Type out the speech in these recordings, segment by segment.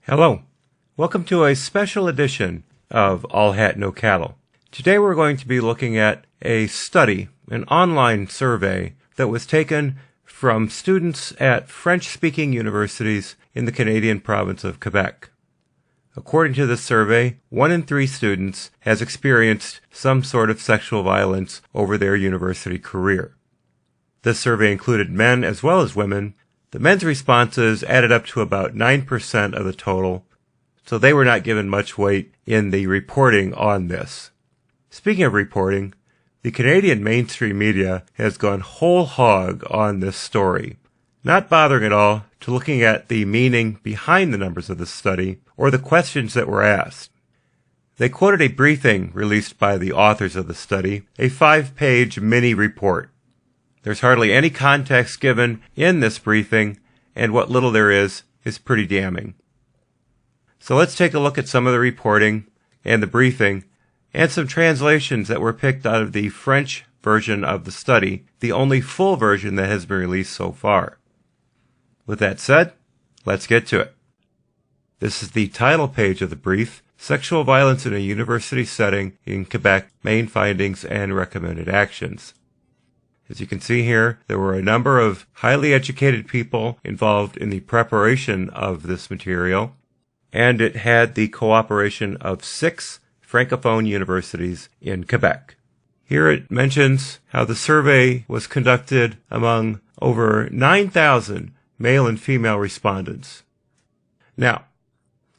Hello. Welcome to a special edition of All Hat No Cattle. Today we're going to be looking at a study, an online survey that was taken from students at French-speaking universities in the Canadian province of Quebec. According to this survey, 1 in 3 students has experienced some sort of sexual violence over their university career. This survey included men as well as women. The men's responses added up to about 9% of the total, so they were not given much weight in the reporting on this. Speaking of reporting, the Canadian mainstream media has gone whole hog on this story, not bothering at all to looking at the meaning behind the numbers of the study or the questions that were asked. They quoted a briefing released by the authors of the study, a 5-page mini report. There's hardly any context given in this briefing, and what little there is pretty damning. So let's take a look at some of the reporting and the briefing, and some translations that were picked out of the French version of the study, the only full version that has been released so far. With that said, let's get to it. This is the title page of the brief, Sexual Violence in a University Setting in Quebec, Main Findings and Recommended Actions. As you can see here, there were a number of highly educated people involved in the preparation of this material, and it had the cooperation of 6 francophone universities in Quebec. Here it mentions how the survey was conducted among over 9,000 male and female respondents. Now,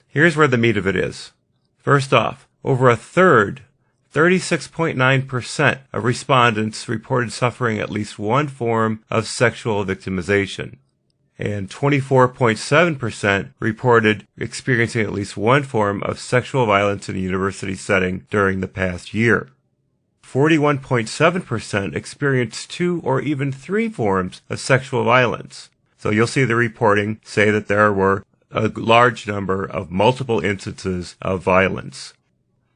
here's where the meat of it is. First off, over a third, 36.9% of respondents reported suffering at least one form of sexual victimization, and 24.7% reported experiencing at least one form of sexual violence in a university setting during the past year. 41.7% experienced 2 or even 3 forms of sexual violence. So you'll see the reporting say that there were a large number of multiple instances of violence.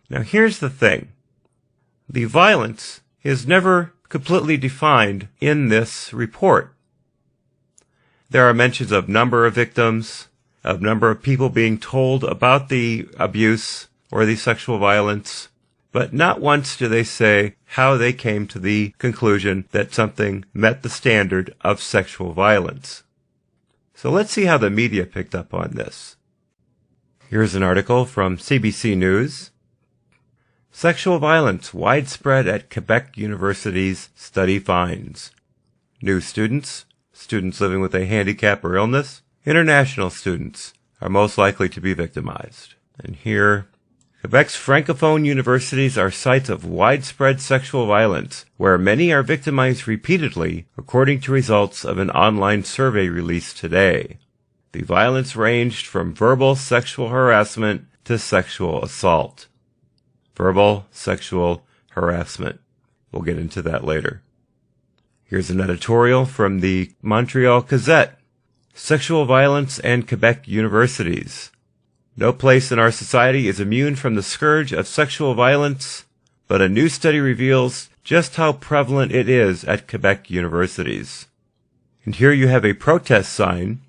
Now here's the thing. The violence is never completely defined in this report. There are mentions of number of victims, of number of people being told about the abuse or the sexual violence, but not once do they say how they came to the conclusion that something met the standard of sexual violence. So let's see how the media picked up on this. Here's an article from CBC News. Sexual violence widespread at Quebec universities, study finds. New students, students living with a handicap or illness, international students are most likely to be victimized. And here, Quebec's francophone universities are sites of widespread sexual violence, where many are victimized repeatedly, according to results of an online survey released today. The violence ranged from verbal sexual harassment to sexual assault. Verbal sexual harassment. We'll get into that later. Here's an editorial from the Montreal Gazette. Sexual violence and Quebec universities. No place in our society is immune from the scourge of sexual violence, but a new study reveals just how prevalent it is at Quebec universities. And here you have a protest sign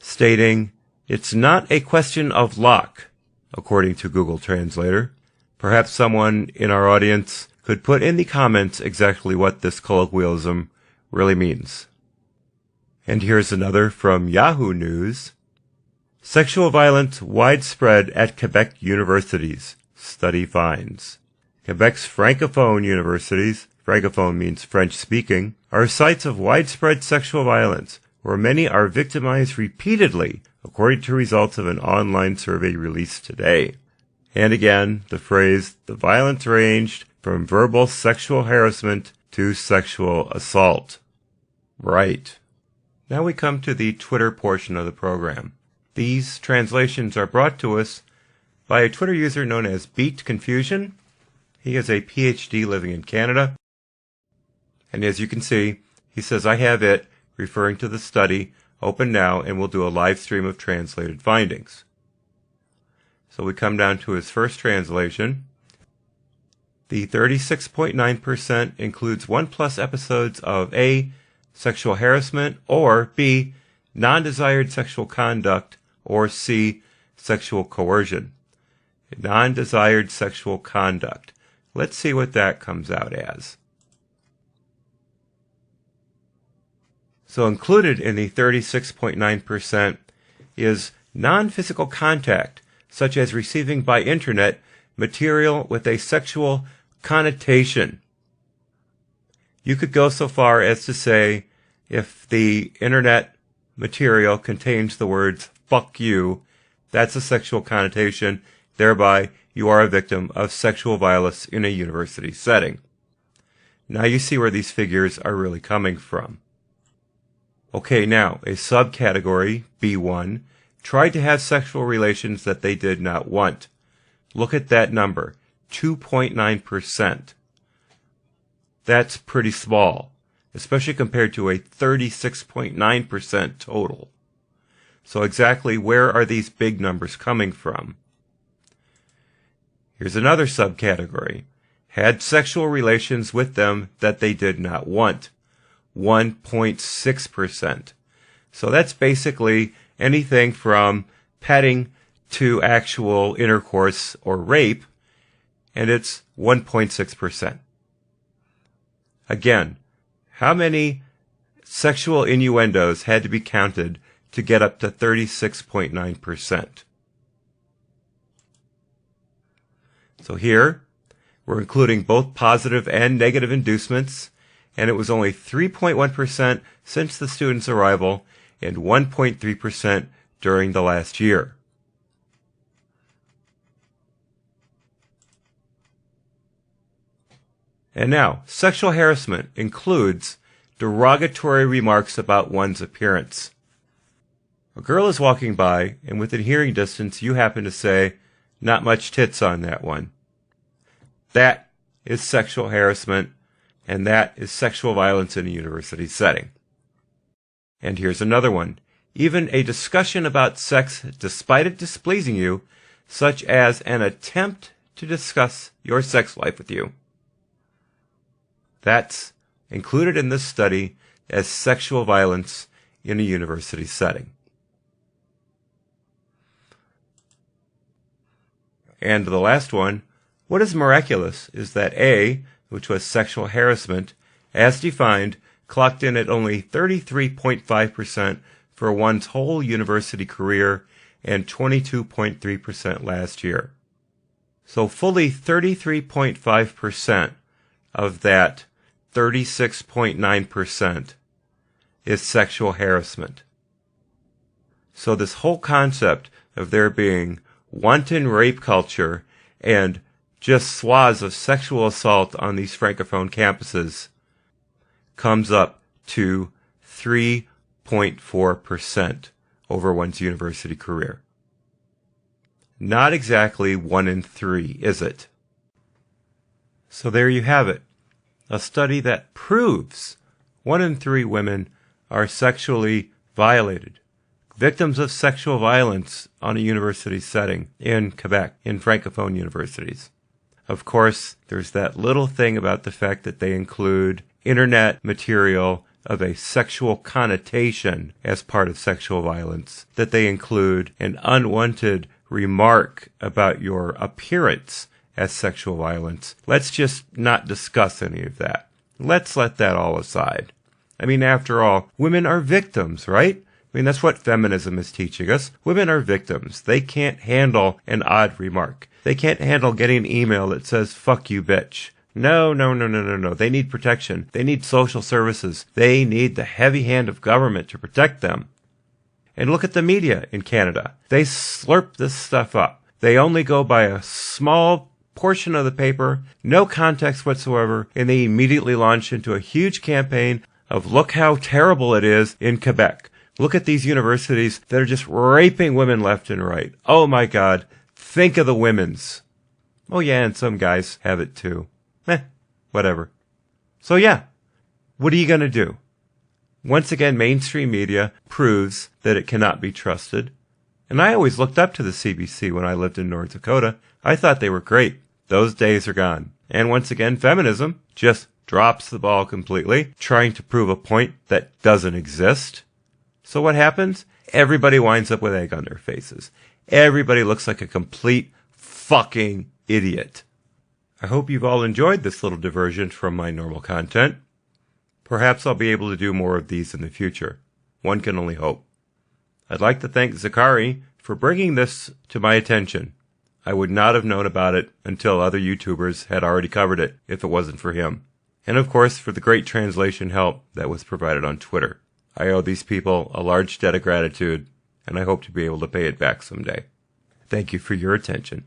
stating, "It's not a question of luck," according to Google Translator. Perhaps someone in our audience could put in the comments exactly what this colloquialism really means. And here's another from Yahoo News. Sexual violence widespread at Quebec universities, study finds. Quebec's francophone universities, francophone means French-speaking, are sites of widespread sexual violence, where many are victimized repeatedly, according to results of an online survey released today. And again, the phrase, the violence ranged from verbal sexual harassment to sexual assault. Right. Now we come to the Twitter portion of the program. These translations are brought to us by a Twitter user known as BeatConfusion. He is a PhD living in Canada. And as you can see, he says, I have it, referring to the study, open now, and we'll do a live stream of translated findings. So we come down to his first translation. The 36.9% includes 1+ episodes of A, sexual harassment, or B, non-desired sexual conduct, or C, sexual coercion, non-desired sexual conduct. Let's see what that comes out as. So included in the 36.9% is non-physical contact, such as receiving by internet material with a sexual connotation. You could go so far as to say if the internet material contains the words "fuck you," that's a sexual connotation, thereby you are a victim of sexual violence in a university setting. Now you see where these figures are really coming from. Okay, now, a subcategory, B1, tried to have sexual relations that they did not want. Look at that number, 2.9%. That's pretty small, especially compared to a 36.9% total. So exactly where are these big numbers coming from? Here's another subcategory. Had sexual relations with them that they did not want. 1.6%. So that's basically anything from petting to actual intercourse or rape, and it's 1.6%. Again, how many sexual innuendos had to be counted to get up to 36.9%? So here, we're including both positive and negative inducements, and it was only 3.1% since the student's arrival and 1.3% during the last year. And now, sexual harassment includes derogatory remarks about one's appearance. A girl is walking by, and within hearing distance, you happen to say, "Not much tits on that one." That is sexual harassment, and that is sexual violence in a university setting. And here's another one. Even a discussion about sex despite it displeasing you, such as an attempt to discuss your sex life with you. That's included in this study as sexual violence in a university setting. And the last one, what is miraculous is that A, which was sexual harassment, as defined, clocked in at only 33.5% for one's whole university career and 22.3% last year. So fully 33.5% of that 36.9% is sexual harassment. So this whole concept of there being wanton rape culture and just swaths of sexual assault on these francophone campuses comes up to 3.4% over one's university career. Not exactly 1 in 3, is it? So there you have it. A study that proves 1 in 3 women are sexually violated, victims of sexual violence on a university setting in Quebec, in francophone universities. Of course, there's that little thing about the fact that they include internet material of a sexual connotation as part of sexual violence, that they include an unwanted remark about your appearance as sexual violence. Let's just not discuss any of that. Let's let that all aside. I mean, after all, women are victims, right? I mean, that's what feminism is teaching us. Women are victims. They can't handle an odd remark. They can't handle getting an email that says, "fuck you, bitch." No. They need protection. They need social services. They need the heavy hand of government to protect them. And look at the media in Canada. They slurp this stuff up. They only go by a small portion of the paper, no context whatsoever, and they immediately launch into a huge campaign of look how terrible it is in Quebec. Look at these universities that are just raping women left and right. Oh my God, think of the women's. Oh yeah, and some guys have it too. Whatever. So yeah, what are you going to do? Once again, mainstream media proves that it cannot be trusted. And I always looked up to the CBC when I lived in North Dakota. I thought they were great. Those days are gone. And once again, feminism just drops the ball completely, trying to prove a point that doesn't exist. So what happens? Everybody winds up with egg on their faces. Everybody looks like a complete fucking idiot. I hope you've all enjoyed this little diversion from my normal content. Perhaps I'll be able to do more of these in the future. One can only hope. I'd like to thank Zakari for bringing this to my attention. I would not have known about it until other YouTubers had already covered it if it wasn't for him. And of course for the great translation help that was provided on Twitter. I owe these people a large debt of gratitude, and I hope to be able to pay it back someday. Thank you for your attention.